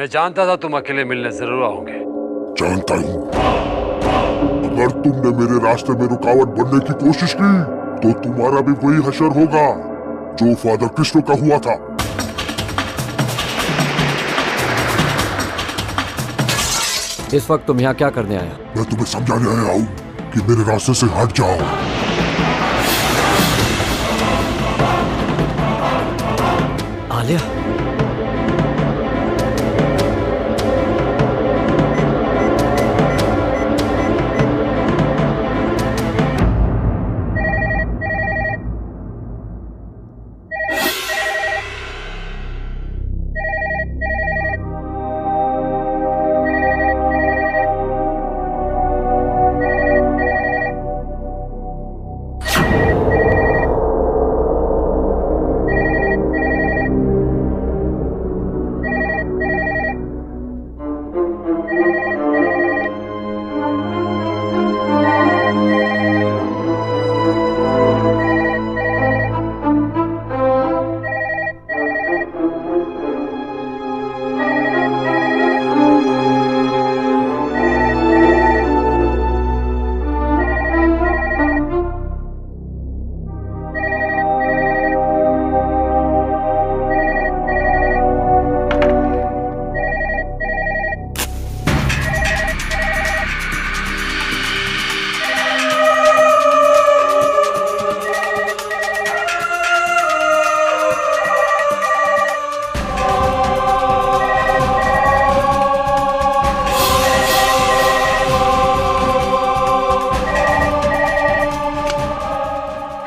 मैं जानता था तुम अकेले मिलने जरूर आओगे। जानता हूँ, अगर तुमने मेरे रास्ते में रुकावट बनने की कोशिश की तो तुम्हारा भी वही हशर होगा जो फादर कृष्ण का हुआ था। इस वक्त तुम यहाँ क्या करने आया? मैं तुम्हें समझाने आया हूँ कि मेरे रास्ते से हट जाओ।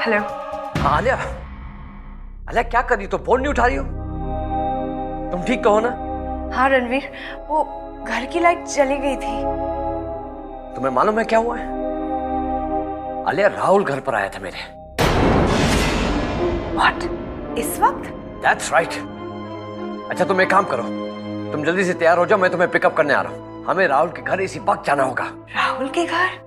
आलिया, आलिया, आलिया क्या कर रही? तो फोन नहीं उठा रही हो? तुम ठीक कहो ना? हाँ रणवीर, वो घर की लाइट चली गई थी। तुम्हें मालूम है क्या हुआ है? आलिया, राहुल घर पर आया था मेरे। What? इस वक्त? That's right. अच्छा तुम एक काम करो, तुम जल्दी से तैयार हो जाओ, मैं तुम्हें पिकअप करने आ रहा हूँ। हमें राहुल के घर इसी वक्त जाना होगा। राहुल के घर?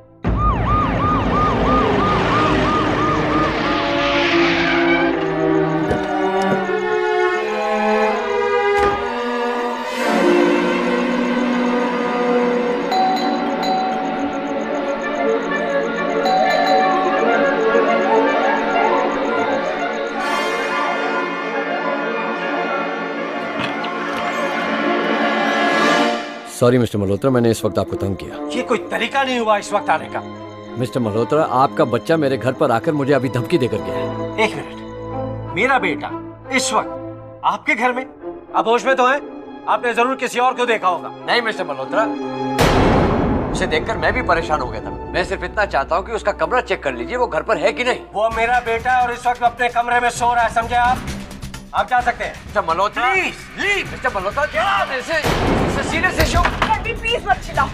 सॉरी मिस्टर मल्होत्रा, मैंने इस वक्त आपको तंग किया। ये कोई तरीका नहीं हुआ इस वक्त आने का। मिस्टर मल्होत्रा, आपका बच्चा मेरे घर पर आकर मुझे अभी धमकी देकर गया है। एक मिनट, मेरा बेटा इस वक्त आपके घर में? अब होश में तो है? आपने जरूर किसी और को देखा होगा। नहीं मिस्टर मल्होत्रा, उसे देखकर मैं भी परेशान हो गया था। मैं सिर्फ इतना चाहता हूँ कि उसका कमरा चेक कर लीजिए, वो घर पर है कि नहीं। वो मेरा बेटा है और इस वक्त अपने कमरे में सो रहा है, समझे आप? आप जा सकते हैं। Mister Malhotra, please leave. Mister Malhotra, इसे सीरियस इशू। प्लीज मत चिल्लाओ।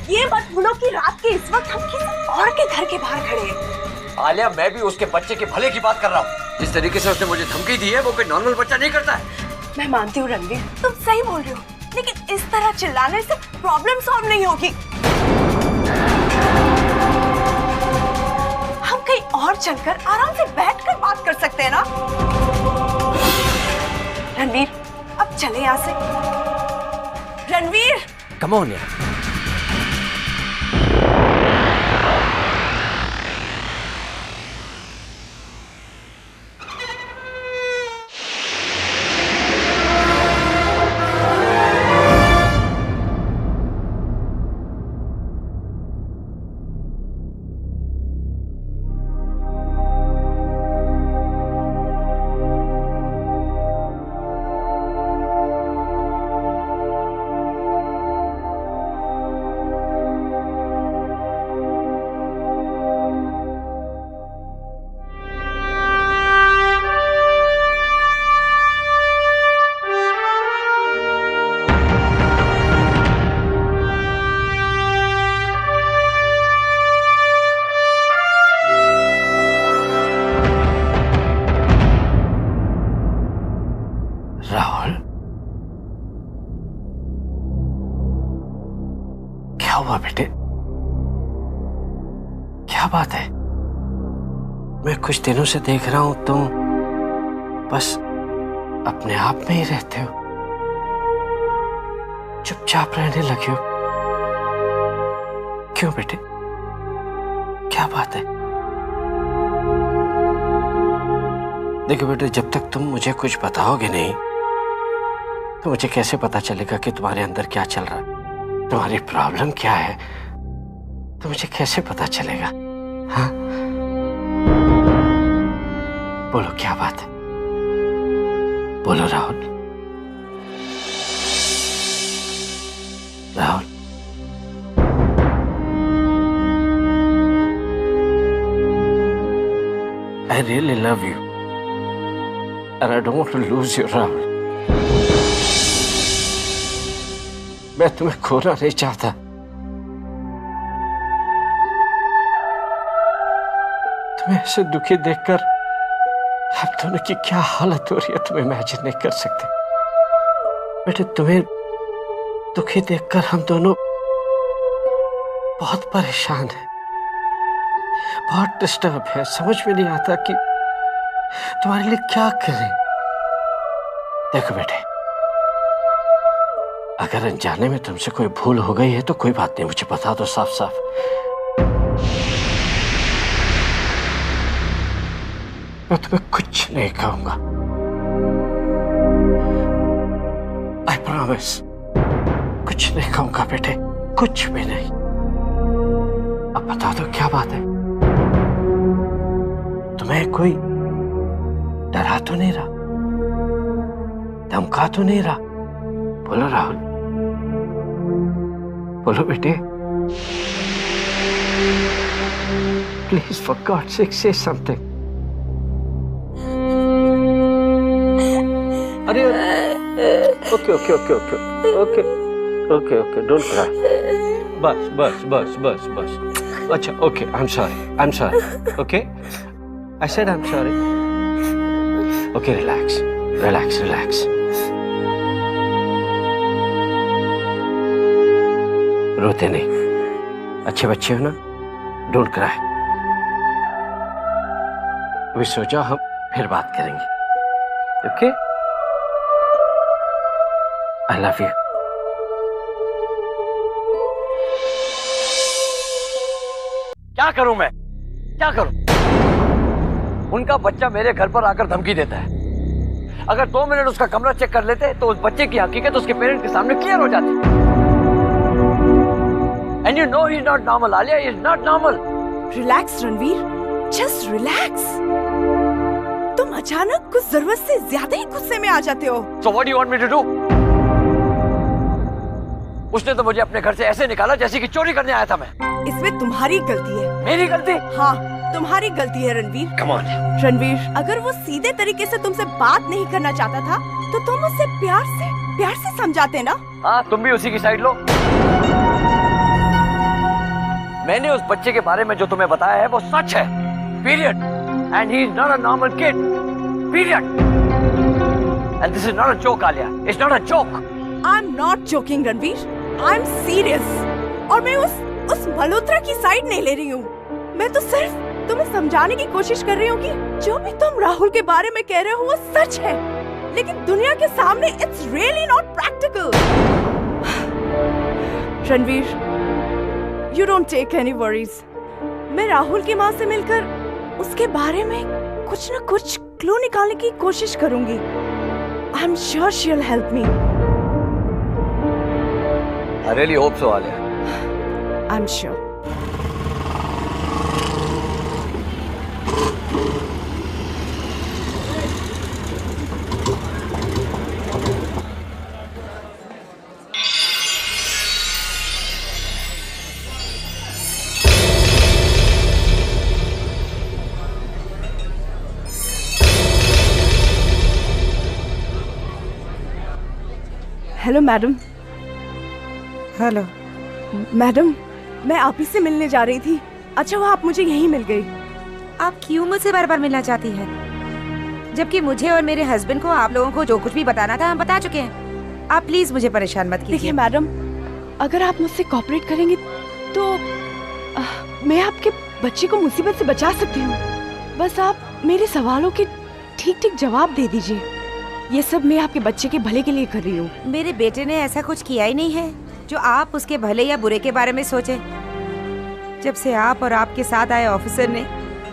ये मत भूलो कि रात के इस वक्त हम किसी और के घर के बाहर खड़े हैं। आलिया, मैं भी उसके बच्चे के भले की बात कर रहा हूँ। जिस तरीके से उसने मुझे धमकी दी है वो कोई नॉर्मल बच्चा नहीं करता है। मैं मानती हूँ रणवीर, तुम सही बोल रहे हो, लेकिन इस तरह चिल्लाने से प्रॉब्लम सॉल्व नहीं होगी। हम कहीं और चलकर आराम से बैठकर बात कर सकते हैं ना? रणवीर, अब चले यहाँ से। रणवीर, कम ऑन यार। राहुल, क्या हुआ बेटे? क्या बात है? मैं कुछ दिनों से देख रहा हूं तुम बस अपने आप में ही रहते हो। चुपचाप रहने लगे हो? क्यों बेटे, क्या बात है? देखो बेटे, जब तक तुम मुझे कुछ बताओगे नहीं तो मुझे कैसे पता चलेगा कि तुम्हारे अंदर क्या चल रहा है, तुम्हारी प्रॉब्लम क्या है, तो मुझे कैसे पता चलेगा? हाँ, बोलो क्या बात है, बोलो Rahul. Rahul, I really love you and I don't want to lose you, Rahul. मैं तुम्हें खोना नहीं चाहता। तुम्हें ऐसे दुखी देखकर हम दोनों की क्या हालत हो रही है तुम इमेजिन नहीं कर सकते। बेटे, तुम्हें दुखी देखकर हम दोनों बहुत परेशान हैं, बहुत डिस्टर्ब है। समझ में नहीं आता कि तुम्हारे लिए क्या करें। देखो बेटे, अगर अनजाने में तुमसे कोई भूल हो गई है तो कोई बात नहीं, मुझे बता दो साफ साफ। मैं तुम्हें कुछ नहीं कहूंगा, आई प्रॉमिस। कुछ नहीं कहूंगा बेटे, कुछ भी नहीं। अब बता दो क्या बात है, तुम्हें कोई डरा तो नहीं रहा, धमका तो नहीं रहा? बोलो राहुल, बोलो बेटे, प्लीज फॉर गॉड्स सेक से समथिंग। अरे okay okay okay okay okay okay okay, don't cry. बस बस बस बस बस। अच्छा okay, I am sorry okay, I said I am sorry. Okay, relax relax relax. रोते नहीं, अच्छे बच्चे हो ना, डोंट क्राई। अभी सोचा हम फिर बात करेंगे, ओके? I love you. क्या करूं मैं, क्या करूं? उनका बच्चा मेरे घर पर आकर धमकी देता है। अगर 2 मिनट उसका कमरा चेक कर लेते तो उस बच्चे की हकीकत उसके पेरेंट्स के सामने क्लियर हो जाती। And you know he's not normal, Alia. He's not normal. Relax Ranveer, just relax. तुम अचानक कुछ जरूरत से ज्यादा ही गुस्से में आ जाते हो। So what do you want me to do? उसने तो मुझे अपने घर से ऐसे निकाला जैसे कि चोरी करने आया था मैं। इसमें तुम्हारी गलती है। मेरी गलती? हाँ, तुम्हारी गलती है रणवीर। Come on. रणवीर, अगर वो सीधे तरीके से तुमसे बात नहीं करना चाहता था तो तुम उसे प्यार से समझाते ना। हाँ, तुम भी उसी की साइड लो। मैंने उस बच्चे के बारे में जो तुम्हें बताया है वो सच है, period. And he is not a normal kid, period. And this is not a joke, Alia. It's not a joke. I'm not joking, Ranveer. I'm serious. और मैं उस मल्होत्रा की साइड नहीं ले रही हूँ। मैं तो सिर्फ तुम्हें समझाने की कोशिश कर रही हूँ कि जो भी तुम राहुल के बारे में कह रहे हो वो सच है, लेकिन दुनिया के सामने it's really not practical. Ranveer, You don't take any worries. मैं राहुल की माँ से मिलकर उसके बारे में कुछ न कुछ क्लू निकालने की कोशिश करूंगी। I'm sure she'll help me. I really hope so, Alia. I'm sure. Hello madam. Hello madam, मैं आप ही से मिलने जा रही थी। अच्छा वो आप मुझे यहीं मिल गई। आप क्यों मुझसे बार बार मिलना चाहती हैं? जबकि मुझे और मेरे हस्बैंड को आप लोगों को जो कुछ भी बताना था हम बता चुके हैं। आप प्लीज मुझे परेशान मत कीजिए। देखिए मैडम, अगर आप मुझसे कोऑपरेट करेंगे तो मैं आपके बच्चे को मुसीबत से बचा सकती हूँ। बस आप मेरे सवालों के ठीक ठीक जवाब दे दीजिए। ये सब मैं आपके बच्चे के भले के लिए कर रही हूँ। मेरे बेटे ने ऐसा कुछ किया ही नहीं है जो आप उसके भले या बुरे के बारे में सोचे। जब से आप और आपके साथ आए ऑफिसर ने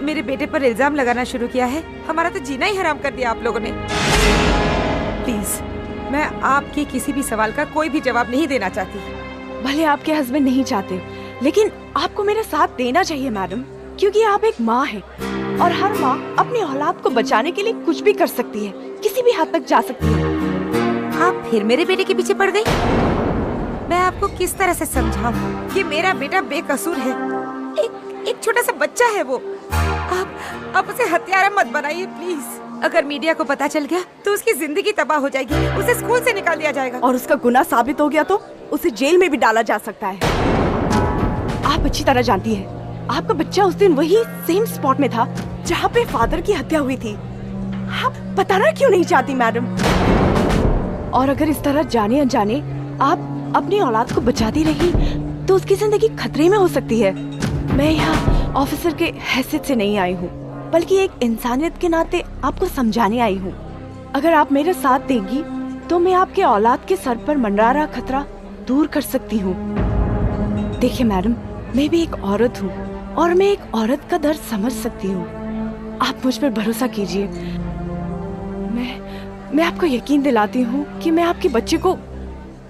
मेरे बेटे पर इल्जाम लगाना शुरू किया है, हमारा तो जीना ही हराम कर दिया आप लोगों ने। प्लीज, मैं आपके किसी भी सवाल का कोई भी जवाब नहीं देना चाहती। भले आपके हस्बैंड नहीं चाहते, लेकिन आपको मेरा साथ देना चाहिए मैडम, क्योंकि आप एक माँ हैं और हर माँ अपनी औलाद को बचाने के लिए कुछ भी कर सकती है, किसी भी हद तक जा सकती है। आप फिर मेरे बेटे के पीछे पड़ गई। मैं आपको किस तरह से समझाऊं कि मेरा बेटा बेकसूर है। एक छोटा सा बच्चा है वो। आप उसे हत्यारा मत बनाइए प्लीज। अगर मीडिया को पता चल गया तो उसकी जिंदगी तबाह हो जाएगी, उसे स्कूल से निकाल दिया जाएगा और उसका गुनाह साबित हो गया तो उसे जेल में भी डाला जा सकता है। आप अच्छी तरह जानती है, आपका बच्चा उस दिन वही सेम स्पॉट में था जहाँ पे फादर की हत्या हुई थी। आप बताना क्यों नहीं चाहती मैडम? और अगर इस तरह जाने अनजाने आप अपनी औलाद को बचाती रही तो उसकी जिंदगी खतरे में हो सकती है। मैं यहाँ ऑफिसर के हैसियत से नहीं आई हूँ, बल्कि एक इंसानियत के नाते आपको समझाने आई हूँ। अगर आप मेरे साथ देंगी तो मैं आपके औलाद के सर पर मंडरा रहा खतरा दूर कर सकती हूँ। देखिए मैडम, मैं भी एक औरत हूँ और मैं एक औरत का दर्द समझ सकती हूँ। आप मुझ पर भरोसा कीजिए। मैं आपको यकीन दिलाती हूँ कि मैं आपके बच्चे को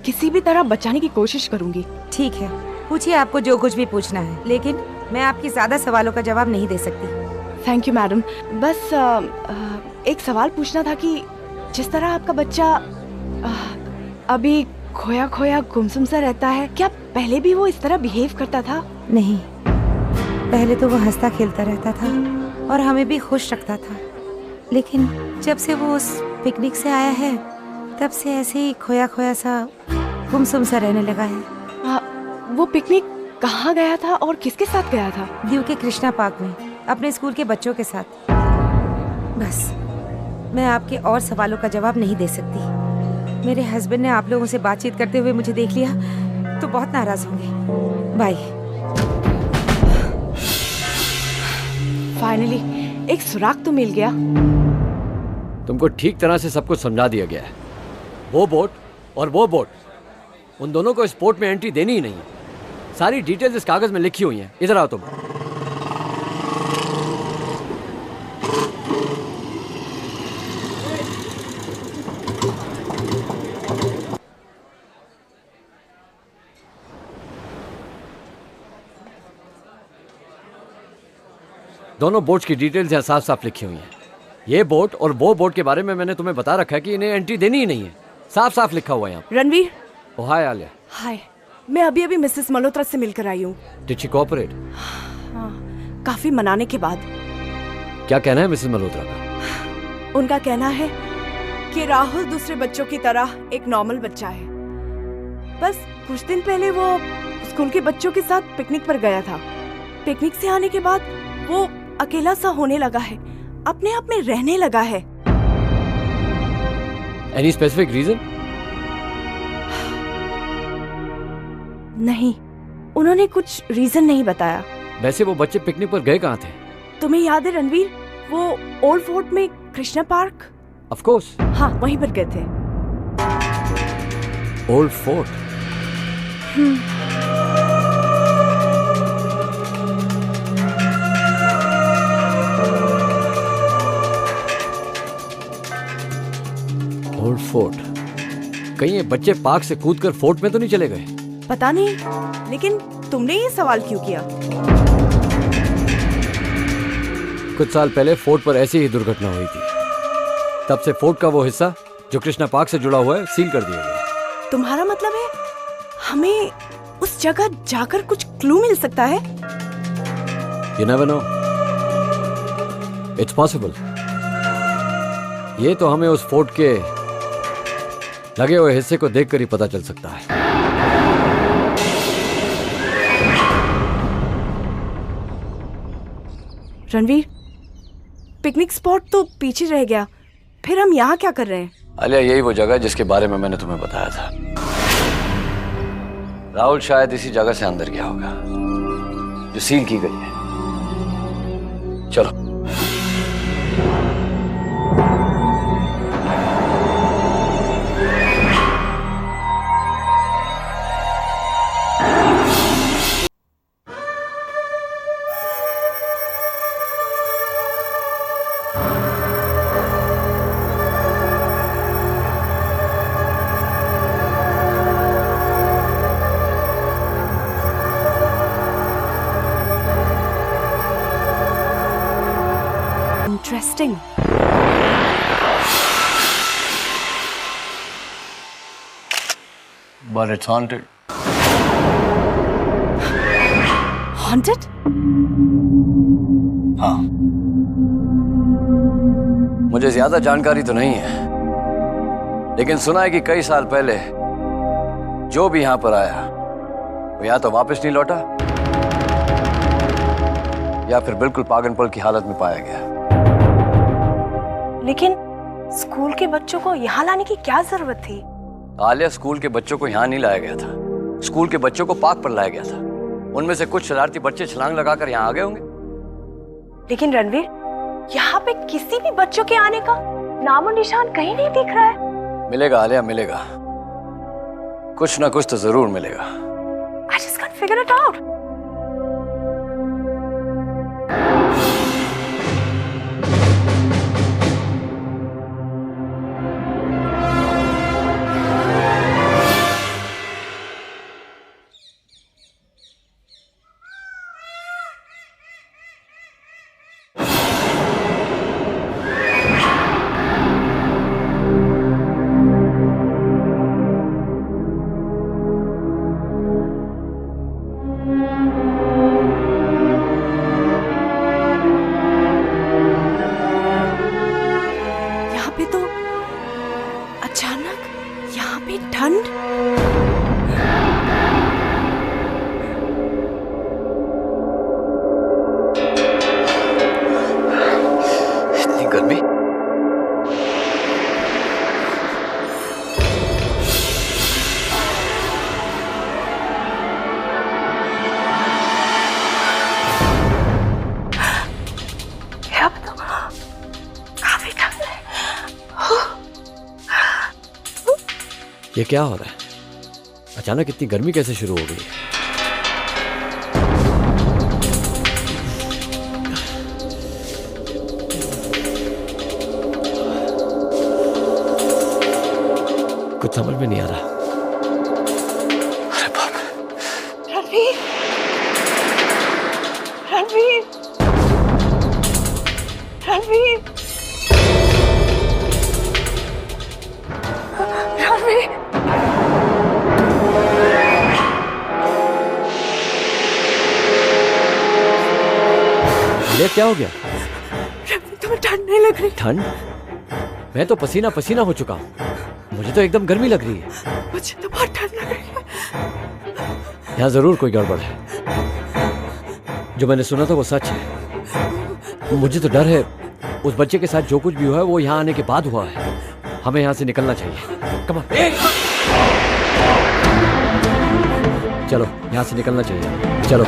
किसी भी तरह बचाने की कोशिश करूँगी। ठीक है, पूछिए आपको जो कुछ भी पूछना है, लेकिन मैं आपकी ज्यादा सवालों का जवाब नहीं दे सकती। Thank you madam. बस एक सवाल पूछना था कि जिस तरह आपका बच्चा अभी खोया खोया गुमसुम सा रहता है, क्या पहले भी वो इस तरह बिहेव करता था? नहीं, पहले तो वो हंसता खेलता रहता था और हमें भी खुश रखता था, लेकिन जब से वो उस पिकनिक से आया है तब से ऐसे ही खोया खोया सा गुमसुम सा रहने लगा है। वो पिकनिक कहाँ गया था और किसके साथ गया था? दीव के कृष्णा पार्क में अपने स्कूल के बच्चों के साथ। बस, मैं आपके और सवालों का जवाब नहीं दे सकती। मेरे हस्बैंड ने आप लोगों से बातचीत करते हुए मुझे देख लिया तो बहुत नाराज होंगे। बाय। फाइनली एक सुराग तो मिल गया। तुमको ठीक तरह से सब कुछ समझा दिया गया है। वो बोट और वो बोट, उन दोनों को इस पोर्ट में एंट्री देनी ही नहीं है। सारी डिटेल्स इस कागज में लिखी हुई हैं। इधर आओ तुम। दोनों बोट्स की डिटेल्स यहाँ साफ साफ लिखी हुई हैं। ये बोट और वो बोट के बारे में मैंने तुम्हें बता रखा है कि इन्हें एंट्री देनी ही नहीं है। साफ साफ लिखा हुआ है यहाँ। रणवीर। ओह हाय आलिया। हाय, मैं अभी अभी मिसेस मल्होत्रा से मिलकर आई हूँ। Did she cooperate? हाँ, काफी मनाने के बाद। क्या कहना है मिसेस मल्होत्रा का? उनका कहना है कि राहुल दूसरे बच्चों की तरह एक नॉर्मल बच्चा है। बस कुछ दिन पहले वो स्कूल के बच्चों के साथ पिकनिक पर गया था। पिकनिक से आने के बाद वो अकेला सा होने लगा है, अपने आप में रहने लगा है। Any specific reason? नहीं, उन्होंने कुछ रीजन नहीं बताया। वैसे वो बच्चे पिकनिक पर गए कहाँ थे? तुम्हें याद है रणवीर, वो ओल्ड फोर्ट में कृष्णा पार्क? Of course. हाँ, वहीं पर गए थे। Old fort? Old fort. कहीं ये बच्चे पार्क से कूदकर फोर्ट में तो नहीं चले गए? पता नहीं, लेकिन तुमने ये सवाल क्यों किया? कुछ साल पहले फोर्ट पर ऐसी ही दुर्घटना हुई थी। तब से फोर्ट का वो हिस्सा जो कृष्णा पार्क से जुड़ा हुआ है सील कर दिया गया। तुम्हारा मतलब है हमें उस जगह जाकर कुछ क्लू मिल सकता है? You never know. It's possible. ये तो हमें उस फोर्ट के लगे हुए हिस्से को देखकर ही पता चल सकता है। रणवीर, पिकनिक स्पॉट तो पीछे रह गया, फिर हम यहाँ क्या कर रहे हैं? आलिया, यही वो जगह है जिसके बारे में मैंने तुम्हें बताया था। राहुल शायद इसी जगह से अंदर गया होगा जो सील की गई है। चलो। Interesting. But it's haunted. Haunted? हाँ, मुझे ज्यादा जानकारी तो नहीं है, लेकिन सुना है कि कई साल पहले जो भी यहां पर आया वो या तो वापस नहीं लौटा या फिर बिल्कुल पागलपन की हालत में पाया गया। लेकिन स्कूल के बच्चों को यहाँ लाने की क्या जरूरत थी? आलिया, स्कूल के बच्चों को यहाँ नहीं लाया गया था, स्कूल के बच्चों को पार्क पर लाया गया था। उनमें से कुछ शरारती बच्चे छलांग लगाकर यहाँ आ गए होंगे। लेकिन रणवीर, यहाँ पे किसी भी बच्चों के आने का नामो निशान कहीं नहीं दिख रहा है। मिलेगा आलिया, मिलेगा, कुछ ना कुछ तो जरूर मिलेगा। I just can't figure it out. अचानक यहाँ पे ठंड। इतनी गर्मी। ये क्या हो रहा है? अचानक इतनी गर्मी कैसे शुरू हो गई? कुछ समझ में नहीं आ रहा। अरे बाप रे। रणवीर, रणवीर, रणवीर, रणवीर। ये क्या हो गया? तुम्हें ठंड नहीं लग रही? ठंड? मैं तो पसीना पसीना हो चुका हूँ, मुझे तो एकदम गर्मी लग रही है। मुझे तो बहुत ठंड लग रही है। यहाँ जरूर कोई गड़बड़ है। जो मैंने सुना था वो सच है। मुझे तो डर है उस बच्चे के साथ जो कुछ भी हुआ है वो यहाँ आने के बाद हुआ है। हमें यहाँ से निकलना चाहिए। कम ऑन, चलो यहाँ से निकलना चाहिए। चलो।